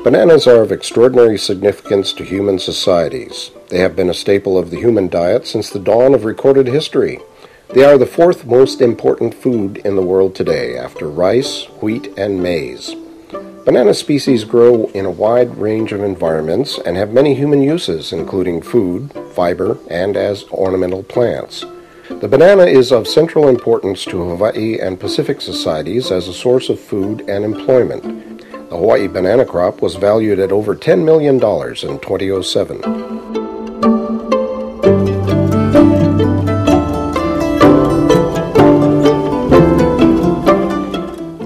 Bananas are of extraordinary significance to human societies. They have been a staple of the human diet since the dawn of recorded history. They are the fourth most important food in the world today, after rice, wheat, and maize. Banana species grow in a wide range of environments and have many human uses, including food, fiber, and as ornamental plants. The banana is of central importance to Hawaii and Pacific societies as a source of food and employment. The Hawaii banana crop was valued at over $10 million in 2007.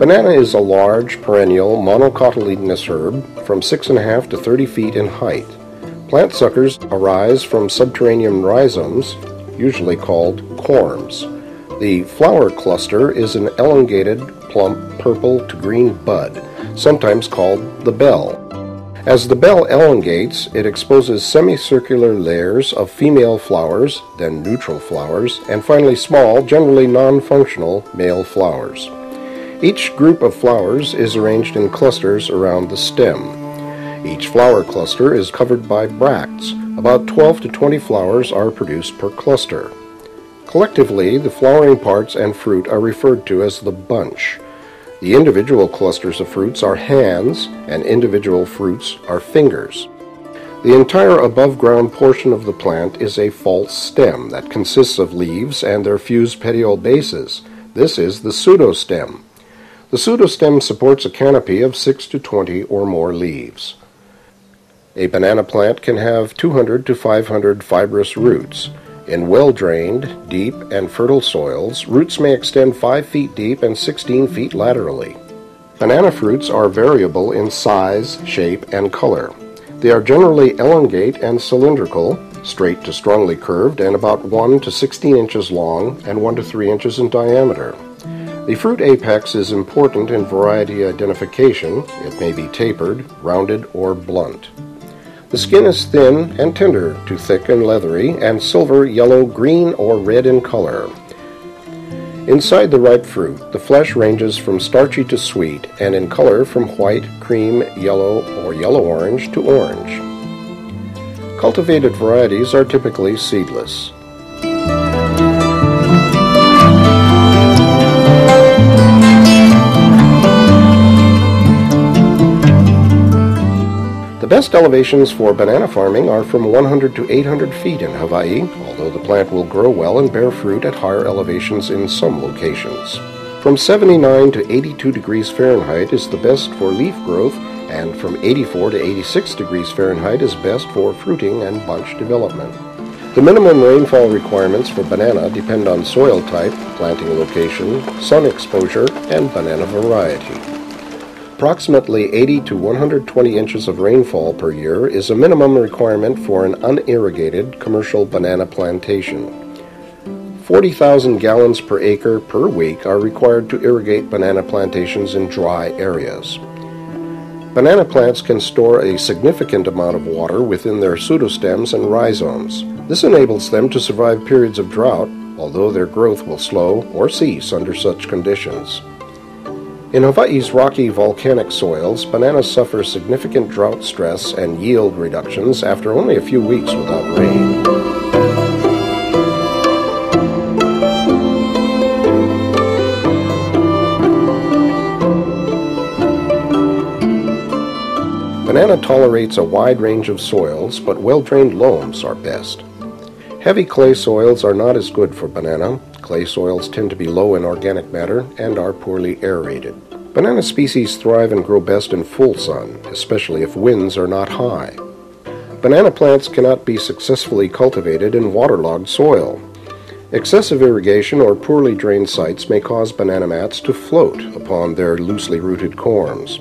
Banana is a large, perennial, monocotyledonous herb from 6.5 to 30 feet in height. Plant suckers arise from subterranean rhizomes, usually called corms. The flower cluster is an elongated, plump, purple to green bud, sometimes called the bell. As the bell elongates, it exposes semicircular layers of female flowers, then neutral flowers, and finally small, generally non-functional, male flowers. Each group of flowers is arranged in clusters around the stem. Each flower cluster is covered by bracts. About 12 to 20 flowers are produced per cluster. Collectively, the flowering parts and fruit are referred to as the bunch. The individual clusters of fruits are hands, and individual fruits are fingers. The entire above-ground portion of the plant is a false stem that consists of leaves and their fused petiole bases. This is the pseudostem. The pseudostem supports a canopy of 6 to 20 or more leaves. A banana plant can have 200 to 500 fibrous roots. In well-drained, deep, and fertile soils, roots may extend 5 feet deep and 16 feet laterally. Banana fruits are variable in size, shape, and color. They are generally elongate and cylindrical, straight to strongly curved, and about 1 to 16 inches long and 1 to 3 inches in diameter. The fruit apex is important in variety identification. It may be tapered, rounded, or blunt. The skin is thin and tender to thick and leathery, and silver, yellow, green, or red in color. Inside the ripe fruit, the flesh ranges from starchy to sweet, and in color from white, cream, yellow, or yellow-orange to orange. Cultivated varieties are typically seedless. The best elevations for banana farming are from 100 to 800 feet in Hawaii, although the plant will grow well and bear fruit at higher elevations in some locations. From 79 to 82 degrees Fahrenheit is the best for leaf growth, and from 84 to 86 degrees Fahrenheit is best for fruiting and bunch development. The minimum rainfall requirements for banana depend on soil type, planting location, sun exposure, and banana variety. Approximately 80 to 120 inches of rainfall per year is a minimum requirement for an unirrigated commercial banana plantation. 40,000 gallons per acre per week are required to irrigate banana plantations in dry areas. Banana plants can store a significant amount of water within their pseudostems and rhizomes. This enables them to survive periods of drought, although their growth will slow or cease under such conditions. In Hawaii's rocky volcanic soils, bananas suffer significant drought stress and yield reductions after only a few weeks without rain. Banana tolerates a wide range of soils, but well-drained loams are best. Heavy clay soils are not as good for banana. Clay soils tend to be low in organic matter and are poorly aerated. Banana species thrive and grow best in full sun, especially if winds are not high. Banana plants cannot be successfully cultivated in waterlogged soil. Excessive irrigation or poorly drained sites may cause banana mats to float upon their loosely rooted corms.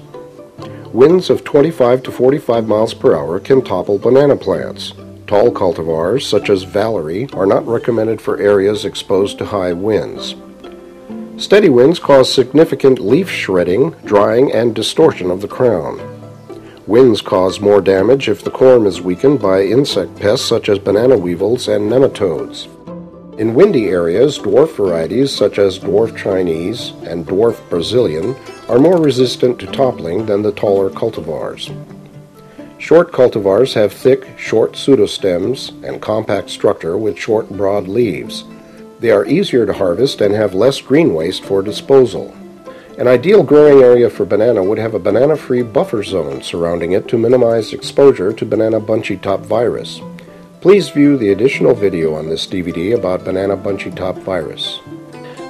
Winds of 25 to 45 miles per hour can topple banana plants. Tall cultivars, such as Valerie, are not recommended for areas exposed to high winds. Steady winds cause significant leaf shredding, drying, and distortion of the crown. Winds cause more damage if the corm is weakened by insect pests such as banana weevils and nematodes. In windy areas, dwarf varieties such as dwarf Chinese and dwarf Brazilian are more resistant to toppling than the taller cultivars. Short cultivars have thick, short pseudostems and compact structure with short, broad leaves. They are easier to harvest and have less green waste for disposal. An ideal growing area for banana would have a banana-free buffer zone surrounding it to minimize exposure to banana bunchy top virus. Please view the additional video on this DVD about banana bunchy top virus.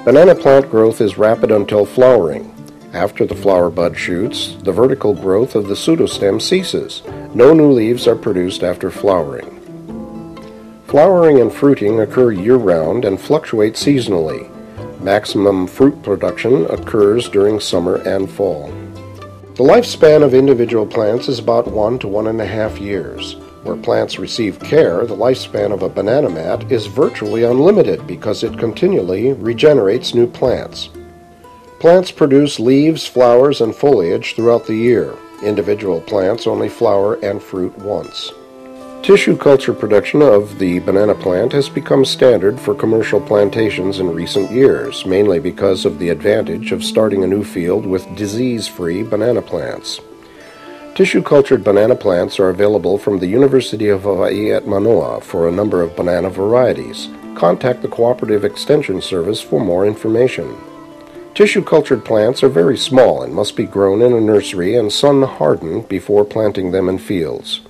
Banana plant growth is rapid until flowering. After the flower bud shoots, the vertical growth of the pseudostem ceases. No new leaves are produced after flowering. Flowering and fruiting occur year-round and fluctuate seasonally. Maximum fruit production occurs during summer and fall. The lifespan of individual plants is about 1 to 1.5 years. Where plants receive care, the lifespan of a banana mat is virtually unlimited because it continually regenerates new plants. Plants produce leaves, flowers, and foliage throughout the year. Individual plants only flower and fruit once. Tissue culture production of the banana plant has become standard for commercial plantations in recent years, mainly because of the advantage of starting a new field with disease-free banana plants. Tissue-cultured banana plants are available from the University of Hawaii at Manoa for a number of banana varieties. Contact the Cooperative Extension Service for more information. Tissue-cultured plants are very small and must be grown in a nursery and sun-hardened before planting them in fields.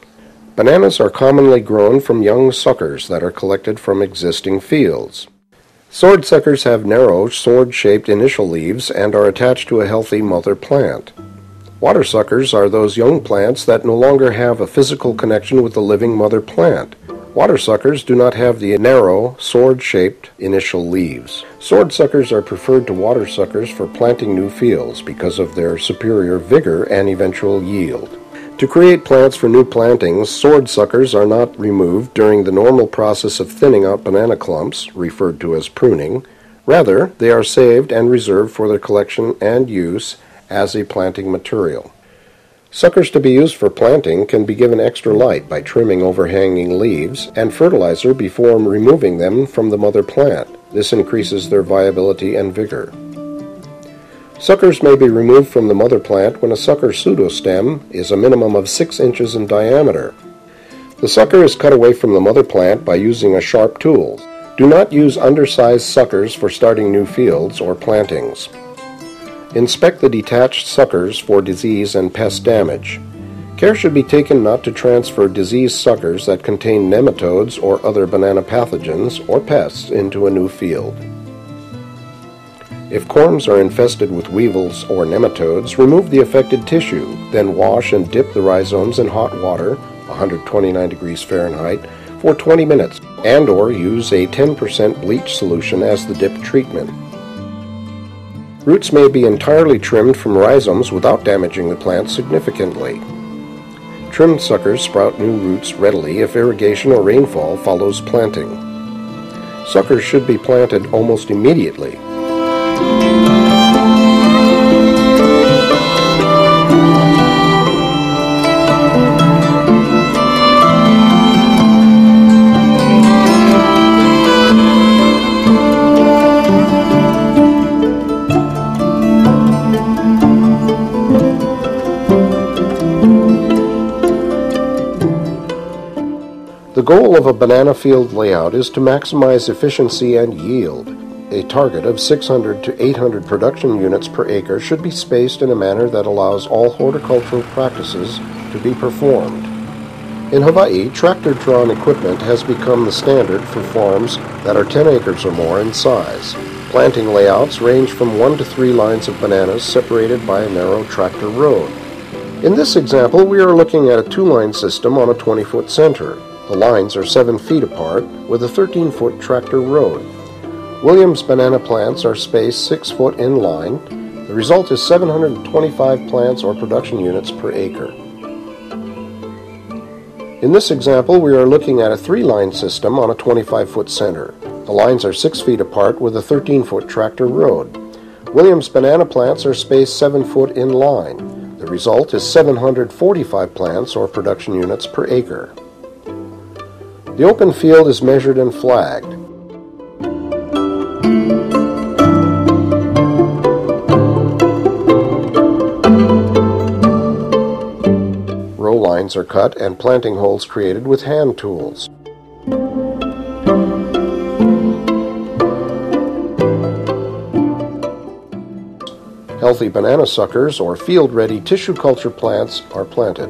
Bananas are commonly grown from young suckers that are collected from existing fields. Sword suckers have narrow, sword-shaped initial leaves and are attached to a healthy mother plant. Water suckers are those young plants that no longer have a physical connection with the living mother plant. Water suckers do not have the narrow, sword-shaped initial leaves. Sword suckers are preferred to water suckers for planting new fields because of their superior vigor and eventual yield. To create plants for new plantings, sword suckers are not removed during the normal process of thinning out banana clumps, referred to as pruning. Rather, they are saved and reserved for their collection and use as a planting material. Suckers to be used for planting can be given extra light by trimming overhanging leaves and fertilizer before removing them from the mother plant. This increases their viability and vigor. Suckers may be removed from the mother plant when a sucker pseudostem is a minimum of 6 inches in diameter. The sucker is cut away from the mother plant by using a sharp tool. Do not use undersized suckers for starting new fields or plantings. Inspect the detached suckers for disease and pest damage. Care should be taken not to transfer diseased suckers that contain nematodes or other banana pathogens or pests into a new field. If corms are infested with weevils or nematodes, remove the affected tissue, then wash and dip the rhizomes in hot water, 129 degrees Fahrenheit, for 20 minutes, and/or use a 10% bleach solution as the dip treatment. Roots may be entirely trimmed from rhizomes without damaging the plant significantly. Trimmed suckers sprout new roots readily if irrigation or rainfall follows planting. Suckers should be planted almost immediately. The goal of a banana field layout is to maximize efficiency and yield. A target of 600 to 800 production units per acre should be spaced in a manner that allows all horticultural practices to be performed. In Hawaii, tractor-drawn equipment has become the standard for farms that are 10 acres or more in size. Planting layouts range from 1 to 3 lines of bananas separated by a narrow tractor road. In this example, we are looking at a 2-line system on a 20-foot center. The lines are 7 feet apart with a 13-foot tractor road. Williams banana plants are spaced 6 foot in line. The result is 725 plants or production units per acre. In this example, we are looking at a 3-line system on a 25-foot center. The lines are 6 feet apart with a 13-foot tractor road. Williams banana plants are spaced 7 foot in line. The result is 745 plants or production units per acre. The open field is measured and flagged. Row lines are cut and planting holes created with hand tools. Healthy banana suckers or field-ready tissue culture plants are planted.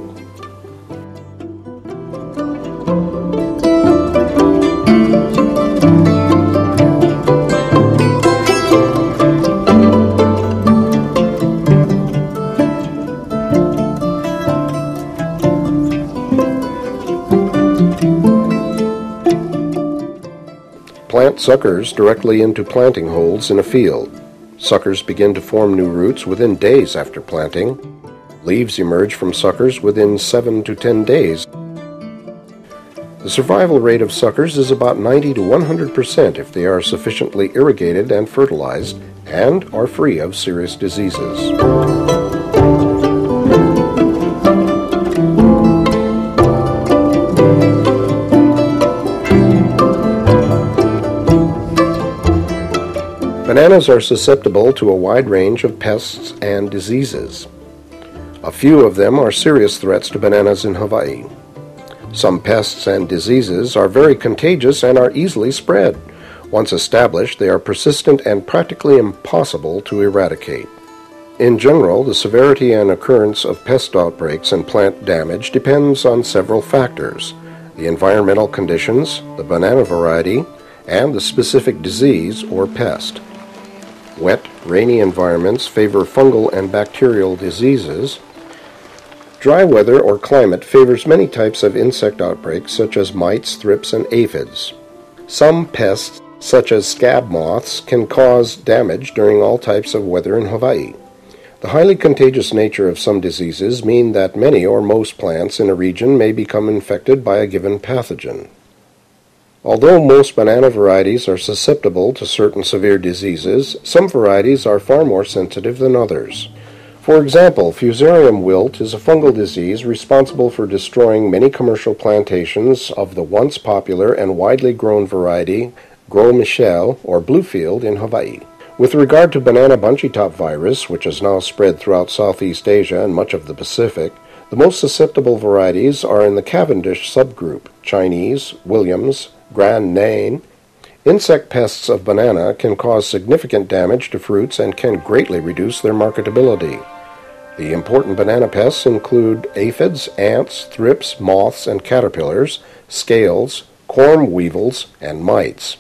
Plant suckers directly into planting holes in a field. Suckers begin to form new roots within days after planting. Leaves emerge from suckers within 7 to 10 days. The survival rate of suckers is about 90 to 100% if they are sufficiently irrigated and fertilized and are free of serious diseases. Bananas are susceptible to a wide range of pests and diseases. A few of them are serious threats to bananas in Hawaii. Some pests and diseases are very contagious and are easily spread. Once established, they are persistent and practically impossible to eradicate. In general, the severity and occurrence of pest outbreaks and plant damage depends on several factors: the environmental conditions, the banana variety, and the specific disease or pest. Wet, rainy environments favor fungal and bacterial diseases. Dry weather or climate favors many types of insect outbreaks such as mites, thrips, and aphids. Some pests, such as scab moths, can cause damage during all types of weather in Hawaii. The highly contagious nature of some diseases mean that many or most plants in a region may become infected by a given pathogen. Although most banana varieties are susceptible to certain severe diseases, some varieties are far more sensitive than others. For example, fusarium wilt is a fungal disease responsible for destroying many commercial plantations of the once popular and widely grown variety Gros Michel or Bluefield in Hawaii. With regard to banana bunchy top virus, which has now spread throughout Southeast Asia and much of the Pacific, the most susceptible varieties are in the Cavendish subgroup: Chinese, Williams, Grand Nain. Insect pests of banana can cause significant damage to fruits and can greatly reduce their marketability. The important banana pests include aphids, ants, thrips, moths and caterpillars, scales, corm weevils, and mites.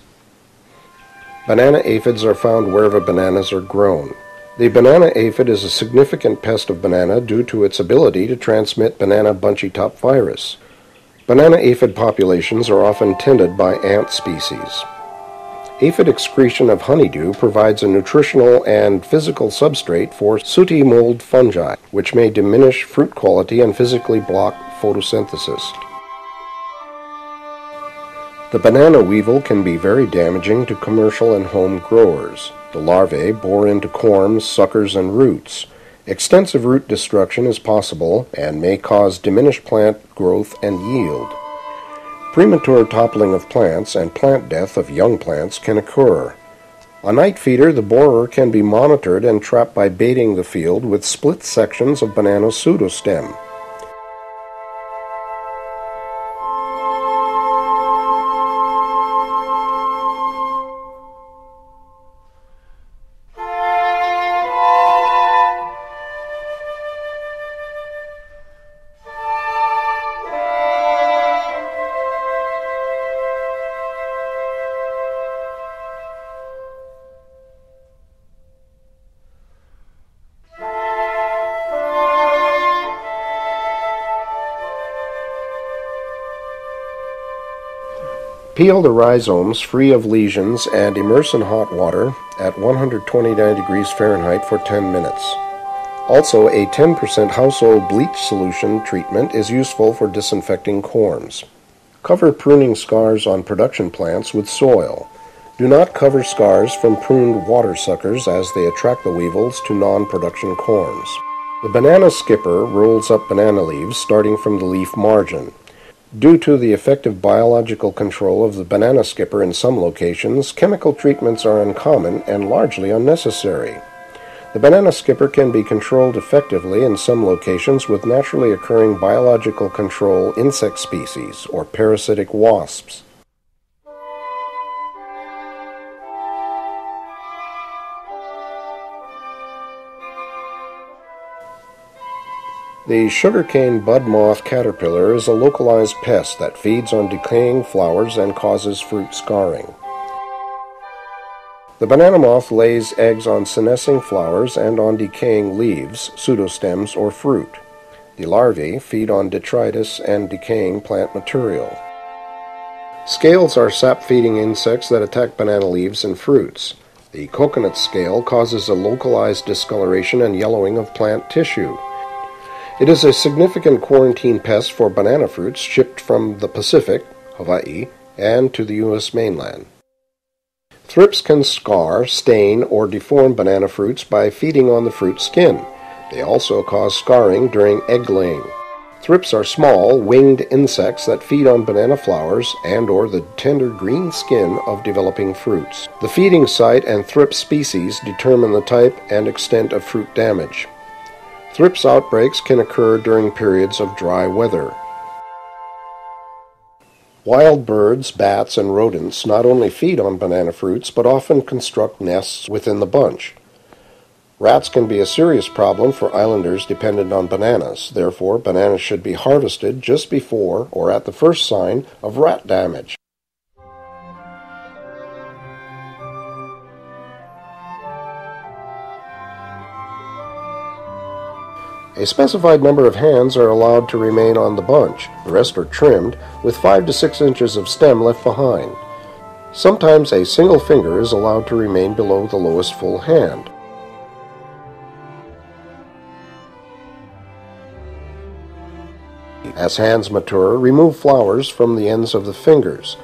Banana aphids are found wherever bananas are grown. The banana aphid is a significant pest of banana due to its ability to transmit banana bunchy top virus. Banana aphid populations are often tended by ant species. Aphid excretion of honeydew provides a nutritional and physical substrate for sooty mold fungi, which may diminish fruit quality and physically block photosynthesis. The banana weevil can be very damaging to commercial and home growers. The larvae bore into corms, suckers, and roots. Extensive root destruction is possible and may cause diminished plant growth and yield. Premature toppling of plants and plant death of young plants can occur. A night feeder, the borer can be monitored and trapped by baiting the field with split sections of banana pseudostem. Peel the rhizomes free of lesions and immerse in hot water at 129 degrees Fahrenheit for 10 minutes. Also, a 10% household bleach solution treatment is useful for disinfecting corms. Cover pruning scars on production plants with soil. Do not cover scars from pruned water suckers as they attract the weevils to non-production corms. The banana skipper rolls up banana leaves starting from the leaf margin. Due to the effective biological control of the banana skipper in some locations, chemical treatments are uncommon and largely unnecessary. The banana skipper can be controlled effectively in some locations with naturally occurring biological control insect species or parasitic wasps. The sugarcane bud moth caterpillar is a localized pest that feeds on decaying flowers and causes fruit scarring. The banana moth lays eggs on senescing flowers and on decaying leaves, pseudostems, or fruit. The larvae feed on detritus and decaying plant material. Scales are sap-feeding insects that attack banana leaves and fruits. The coconut scale causes a localized discoloration and yellowing of plant tissue. It is a significant quarantine pest for banana fruits shipped from the Pacific, Hawaii, and to the U.S. mainland. Thrips can scar, stain, or deform banana fruits by feeding on the fruit skin. They also cause scarring during egg laying. Thrips are small, winged insects that feed on banana flowers and/or the tender green skin of developing fruits. The feeding site and thrip species determine the type and extent of fruit damage. Thrips outbreaks can occur during periods of dry weather. Wild birds, bats, and rodents not only feed on banana fruits, but often construct nests within the bunch. Rats can be a serious problem for islanders dependent on bananas. Therefore, bananas should be harvested just before or at the first sign of rat damage. A specified number of hands are allowed to remain on the bunch. The rest are trimmed, with 5 to 6 inches of stem left behind. Sometimes a single finger is allowed to remain below the lowest full hand. As hands mature, remove flowers from the ends of the fingers.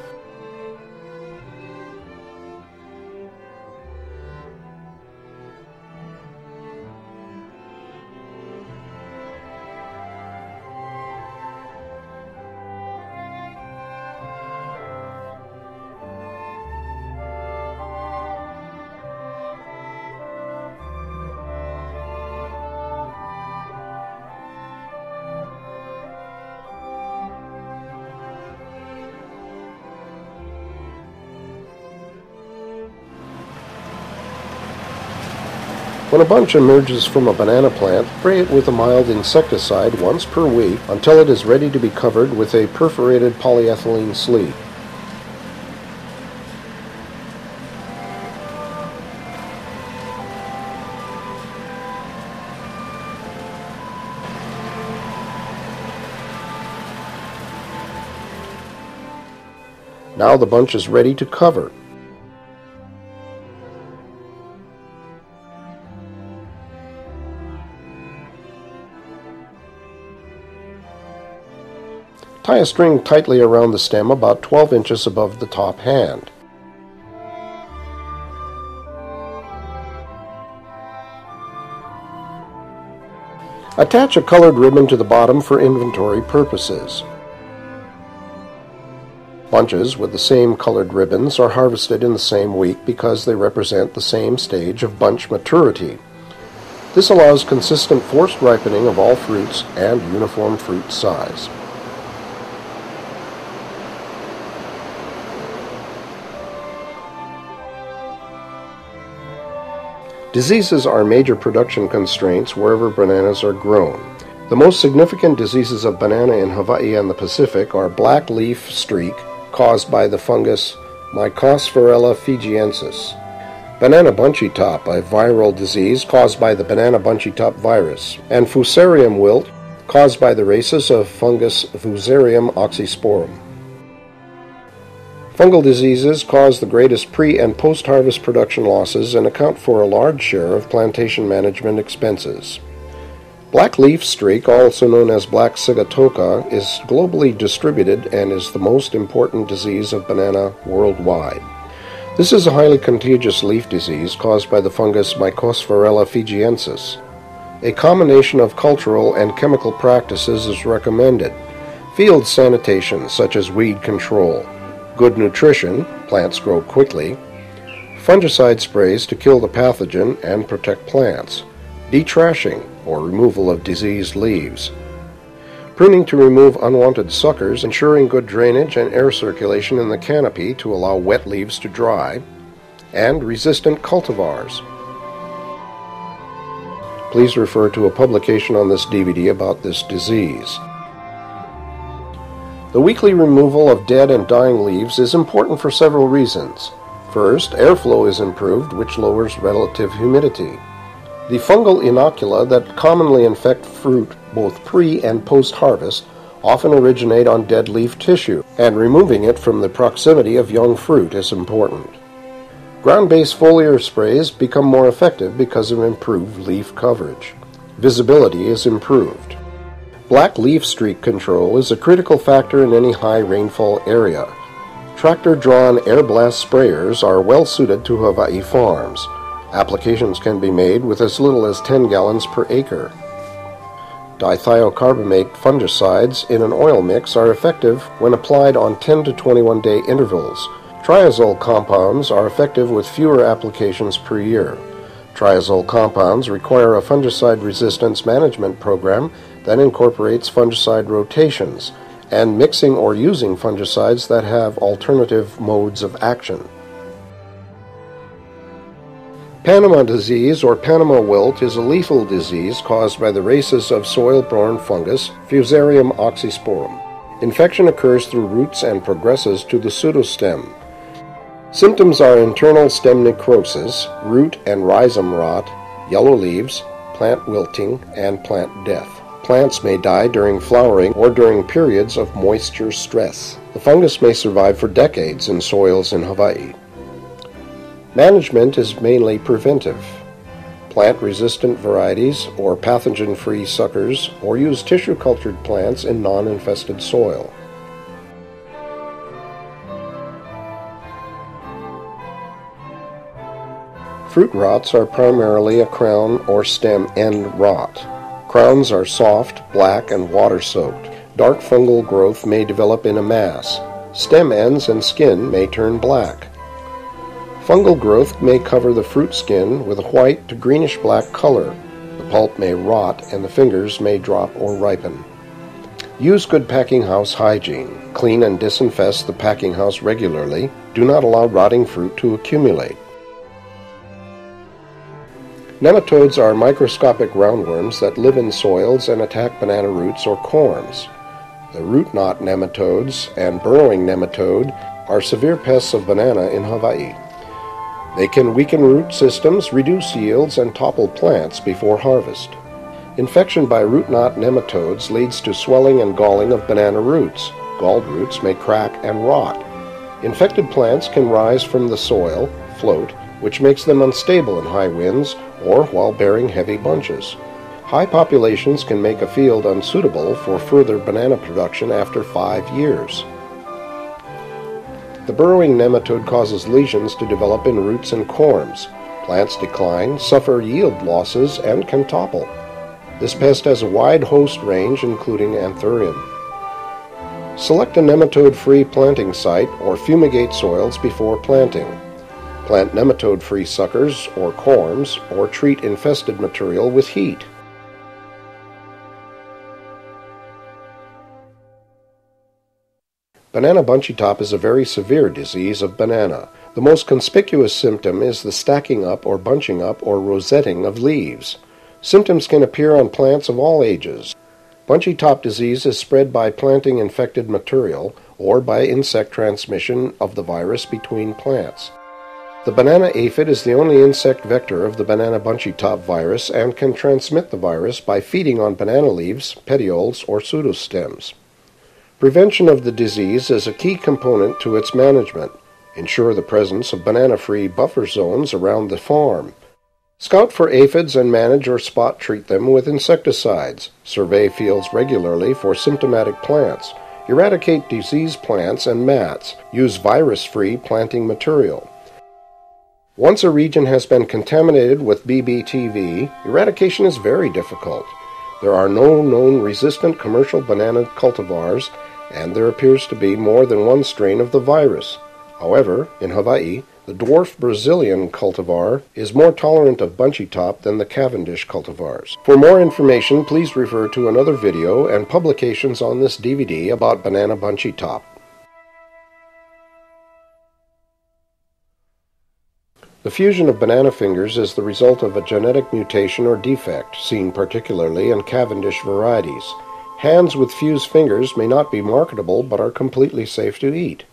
When a bunch emerges from a banana plant, spray it with a mild insecticide once per week until it is ready to be covered with a perforated polyethylene sleeve. Now the bunch is ready to cover. Tie a string tightly around the stem about 12 inches above the top hand. Attach a colored ribbon to the bottom for inventory purposes. Bunches with the same colored ribbons are harvested in the same week because they represent the same stage of bunch maturity. This allows consistent forced ripening of all fruits and uniform fruit size. Diseases are major production constraints wherever bananas are grown. The most significant diseases of banana in Hawaii and the Pacific are black leaf streak, caused by the fungus Mycosphorella fijiensis, banana bunchy top, a viral disease caused by the banana bunchy top virus, and fusarium wilt, caused by the rhesus of fungus Fusarium oxysporum. Fungal diseases cause the greatest pre- and post-harvest production losses and account for a large share of plantation management expenses. Black leaf streak, also known as black sigatoka, is globally distributed and is the most important disease of banana worldwide. This is a highly contagious leaf disease caused by the fungus Mycosphorella fijiensis. A combination of cultural and chemical practices is recommended. Field sanitation, such as weed control, good nutrition, plants grow quickly, Fungicide sprays to kill the pathogen and protect plants. Detrashing, or removal of diseased leaves. Pruning to remove unwanted suckers, ensuring good drainage and air circulation in the canopy to allow wet leaves to dry. And resistant cultivars. Please refer to a publication on this DVD about this disease. The weekly removal of dead and dying leaves is important for several reasons. First, airflow is improved, which lowers relative humidity. The fungal inocula that commonly infect fruit both pre- and post-harvest often originate on dead leaf tissue, and removing it from the proximity of young fruit is important. Ground-based foliar sprays become more effective because of improved leaf coverage. Visibility is improved. Black leaf streak control is a critical factor in any high rainfall area. Tractor-drawn air blast sprayers are well suited to Hawaii farms. Applications can be made with as little as 10 gallons per acre. Dithiocarbamate fungicides in an oil mix are effective when applied on 10 to 21 day intervals. Triazole compounds are effective with fewer applications per year. Triazole compounds require a fungicide resistance management program that incorporates fungicide rotations and mixing or using fungicides that have alternative modes of action. Panama disease or Panama wilt is a lethal disease caused by the races of soil-borne fungus Fusarium oxysporum. Infection occurs through roots and progresses to the pseudostem. Symptoms are internal stem necrosis, root and rhizome rot, yellow leaves, plant wilting, and plant death. Plants may die during flowering or during periods of moisture stress. The fungus may survive for decades in soils in Hawaii. Management is mainly preventive. Plant resistant varieties or pathogen-free suckers, or use tissue-cultured plants in non-infested soil. Fruit rots are primarily a crown or stem end rot. Crowns are soft, black, and water-soaked. Dark fungal growth may develop in a mass. Stem ends and skin may turn black. Fungal growth may cover the fruit skin with a white to greenish-black color. The pulp may rot and the fingers may drop or ripen. Use good packing house hygiene. Clean and disinfest the packing house regularly. Do not allow rotting fruit to accumulate. Nematodes are microscopic roundworms that live in soils and attack banana roots or corms. The root knot nematodes and burrowing nematode are severe pests of banana in Hawaii. They can weaken root systems, reduce yields, and topple plants before harvest. Infection by root knot nematodes leads to swelling and galling of banana roots. Galled roots may crack and rot. Infected plants can rise from the soil, float, which makes them unstable in high winds or while bearing heavy bunches. High populations can make a field unsuitable for further banana production after 5 years. The burrowing nematode causes lesions to develop in roots and corms. Plants decline, suffer yield losses, and can topple. This pest has a wide host range, including anthurium. Select a nematode-free planting site or fumigate soils before planting. Plant nematode-free suckers or corms, or treat infested material with heat. Banana bunchy top is a very severe disease of banana. The most conspicuous symptom is the stacking up or bunching up or rosetting of leaves. Symptoms can appear on plants of all ages. Bunchy top disease is spread by planting infected material or by insect transmission of the virus between plants. The banana aphid is the only insect vector of the banana bunchy top virus and can transmit the virus by feeding on banana leaves, petioles, or pseudostems. Prevention of the disease is a key component to its management. Ensure the presence of banana-free buffer zones around the farm. Scout for aphids and manage or spot treat them with insecticides. Survey fields regularly for symptomatic plants. Eradicate diseased plants and mats. Use virus-free planting material. Once a region has been contaminated with BBTV, eradication is very difficult. There are no known resistant commercial banana cultivars, and there appears to be more than one strain of the virus. However, in Hawaii, the dwarf Brazilian cultivar is more tolerant of bunchy top than the Cavendish cultivars. For more information, please refer to another video and publications on this DVD about banana bunchy top. The fusion of banana fingers is the result of a genetic mutation or defect, seen particularly in Cavendish varieties. Hands with fused fingers may not be marketable but are completely safe to eat.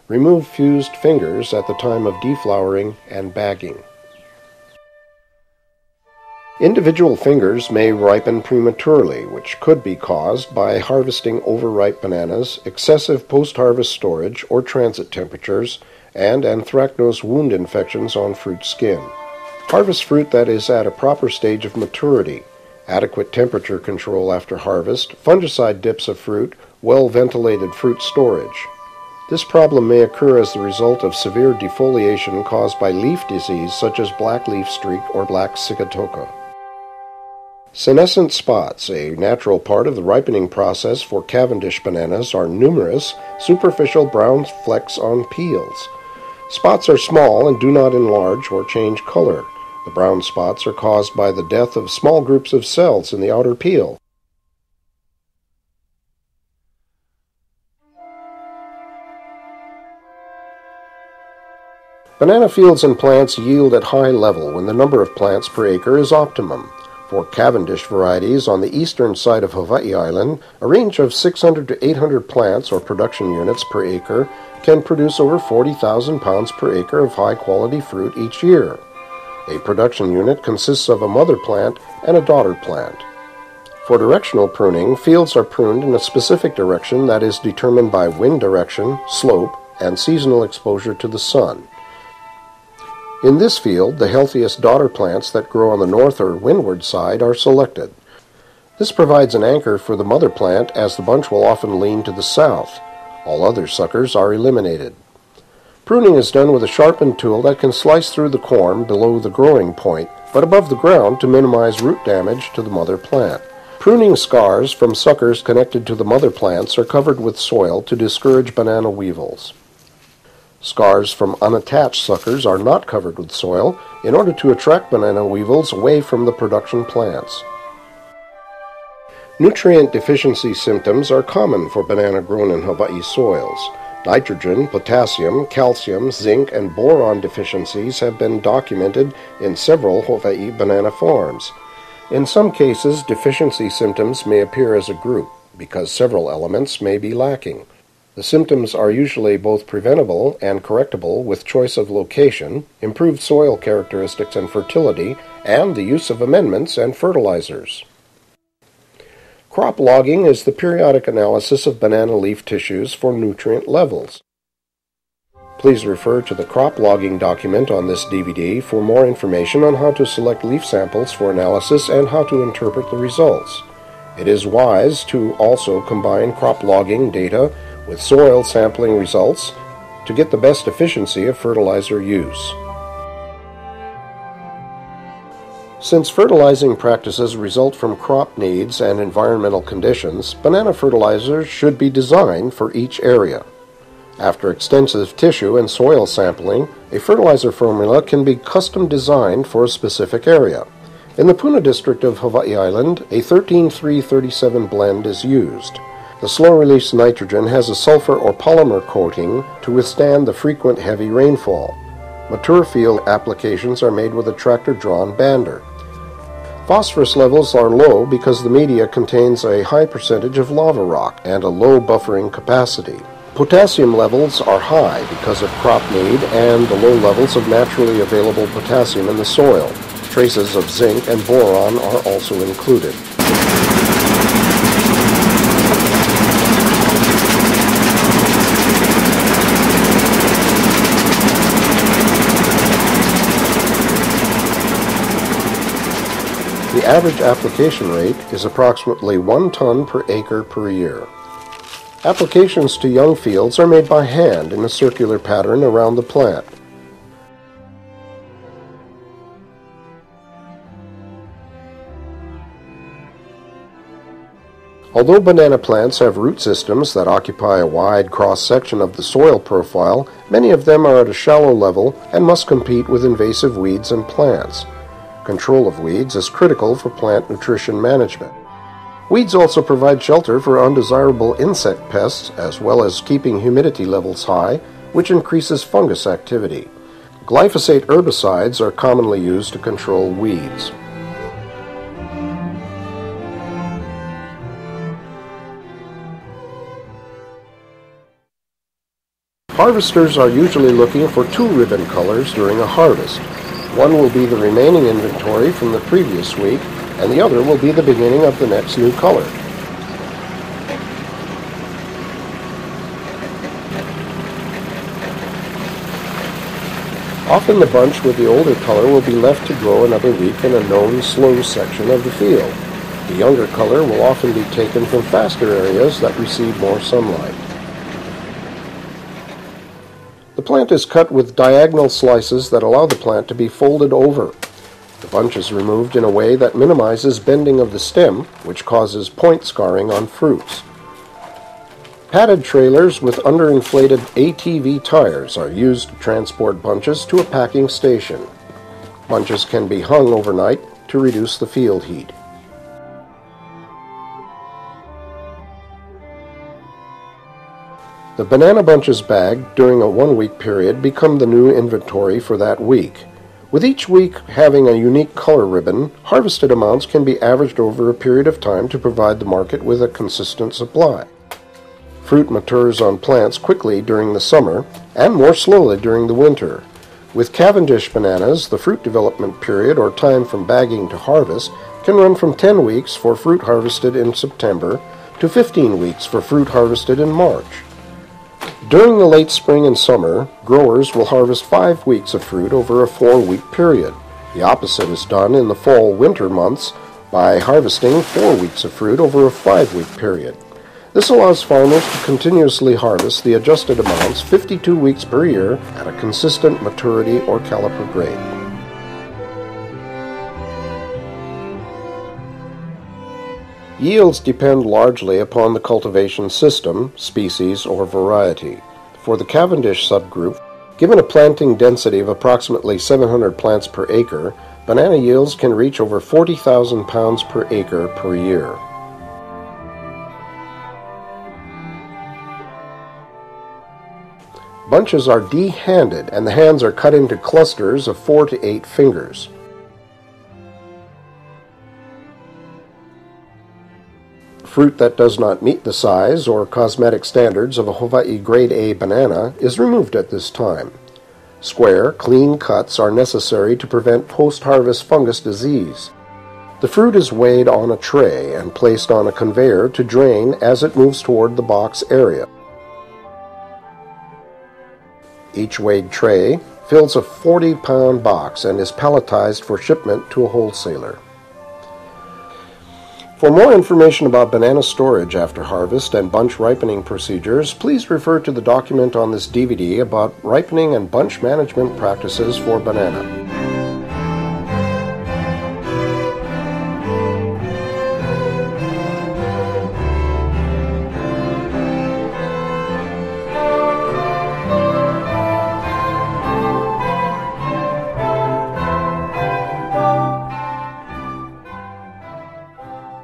Remove fused fingers at the time of deflowering and bagging. Individual fingers may ripen prematurely, which could be caused by harvesting overripe bananas, excessive post-harvest storage or transit temperatures, and anthracnose wound infections on fruit skin. Harvest fruit that is at a proper stage of maturity, adequate temperature control after harvest, fungicide dips of fruit, well-ventilated fruit storage. This problem may occur as the result of severe defoliation caused by leaf disease such as black leaf streak or black sigatoka. Senescent spots, a natural part of the ripening process for Cavendish bananas, are numerous, superficial brown flecks on peels. Spots are small and do not enlarge or change color. The brown spots are caused by the death of small groups of cells in the outer peel. Banana fields and plants yield at high level when the number of plants per acre is optimum. For Cavendish varieties on the eastern side of Hawaii Island, a range of 600 to 800 plants or production units per acre can produce over 40,000 pounds per acre of high-quality fruit each year. A production unit consists of a mother plant and a daughter plant. For directional pruning, fields are pruned in a specific direction that is determined by wind direction, slope, and seasonal exposure to the sun. In this field, the healthiest daughter plants that grow on the north or windward side are selected. This provides an anchor for the mother plant, as the bunch will often lean to the south. All other suckers are eliminated. Pruning is done with a sharpened tool that can slice through the corm below the growing point, but above the ground to minimize root damage to the mother plant. Pruning scars from suckers connected to the mother plants are covered with soil to discourage banana weevils. Scars from unattached suckers are not covered with soil in order to attract banana weevils away from the production plants. Nutrient deficiency symptoms are common for banana grown in Hawaii soils. Nitrogen, potassium, calcium, zinc, and boron deficiencies have been documented in several Hawaii banana farms. In some cases, deficiency symptoms may appear as a group because several elements may be lacking. The symptoms are usually both preventable and correctable with choice of location, improved soil characteristics and fertility, and the use of amendments and fertilizers. Crop logging is the periodic analysis of banana leaf tissues for nutrient levels. Please refer to the crop logging document on this DVD for more information on how to select leaf samples for analysis and how to interpret the results. It is wise to also combine crop logging data with soil sampling results to get the best efficiency of fertilizer use. Since fertilizing practices result from crop needs and environmental conditions, banana fertilizers should be designed for each area. After extensive tissue and soil sampling, a fertilizer formula can be custom designed for a specific area. In the Puna district of Hawaii Island, a 13-3-37 blend is used. The slow-release nitrogen has a sulfur or polymer coating to withstand the frequent heavy rainfall. Mature field applications are made with a tractor-drawn bander. Phosphorus levels are low because the media contains a high percentage of lava rock and a low buffering capacity. Potassium levels are high because of crop need and the low levels of naturally available potassium in the soil. Traces of zinc and boron are also included. The average application rate is approximately 1 ton per acre per year. Applications to young fields are made by hand in a circular pattern around the plant. Although banana plants have root systems that occupy a wide cross-section of the soil profile, many of them are at a shallow level and must compete with invasive weeds and plants. Control of weeds is critical for plant nutrition management. Weeds also provide shelter for undesirable insect pests, as well as keeping humidity levels high, which increases fungus activity. Glyphosate herbicides are commonly used to control weeds. Harvesters are usually looking for two ribbon colors during a harvest. One will be the remaining inventory from the previous week, and the other will be the beginning of the next new color. Often the bunch with the older color will be left to grow another week in a known slow section of the field. The younger color will often be taken from faster areas that receive more sunlight. The plant is cut with diagonal slices that allow the plant to be folded over. The bunch is removed in a way that minimizes bending of the stem, which causes point scarring on fruits. Padded trailers with underinflated ATV tires are used to transport bunches to a packing station. Bunches can be hung overnight to reduce the field heat. The banana bunches bagged during a one-week period become the new inventory for that week. With each week having a unique color ribbon, harvested amounts can be averaged over a period of time to provide the market with a consistent supply. Fruit matures on plants quickly during the summer and more slowly during the winter. With Cavendish bananas, the fruit development period, or time from bagging to harvest, can run from 10 weeks for fruit harvested in September to 15 weeks for fruit harvested in March. During the late spring and summer, growers will harvest 5 weeks of fruit over a 4-week period. The opposite is done in the fall-winter months by harvesting 4 weeks of fruit over a 5-week period. This allows farmers to continuously harvest the adjusted amounts 52 weeks per year at a consistent maturity or caliper grade. Yields depend largely upon the cultivation system, species, or variety. For the Cavendish subgroup, given a planting density of approximately 700 plants per acre, banana yields can reach over 40,000 pounds per acre per year. Bunches are D-handed, and the hands are cut into clusters of 4 to 8 fingers. Fruit that does not meet the size or cosmetic standards of a Hawaii Grade A banana is removed at this time. Square, clean cuts are necessary to prevent post-harvest fungus disease. The fruit is weighed on a tray and placed on a conveyor to drain as it moves toward the box area. Each weighed tray fills a 40-pound box and is palletized for shipment to a wholesaler. For more information about banana storage after harvest and bunch ripening procedures, please refer to the document on this DVD about ripening and bunch management practices for banana.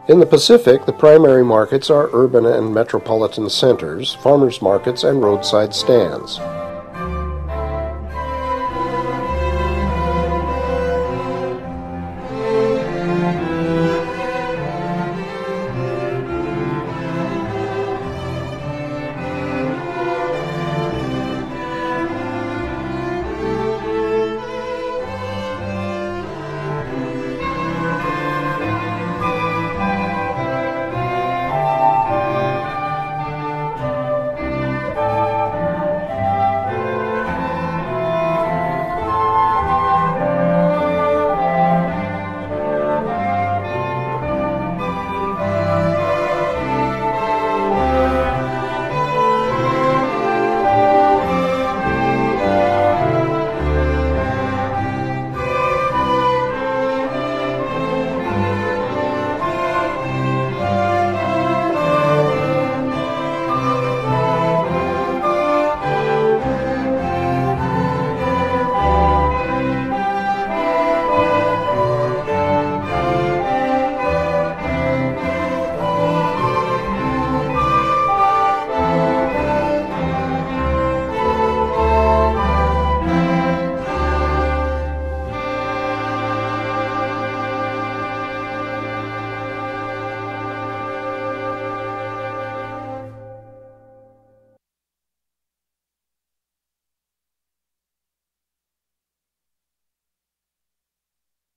In the Pacific, the primary markets are urban and metropolitan centers, farmers markets, and roadside stands.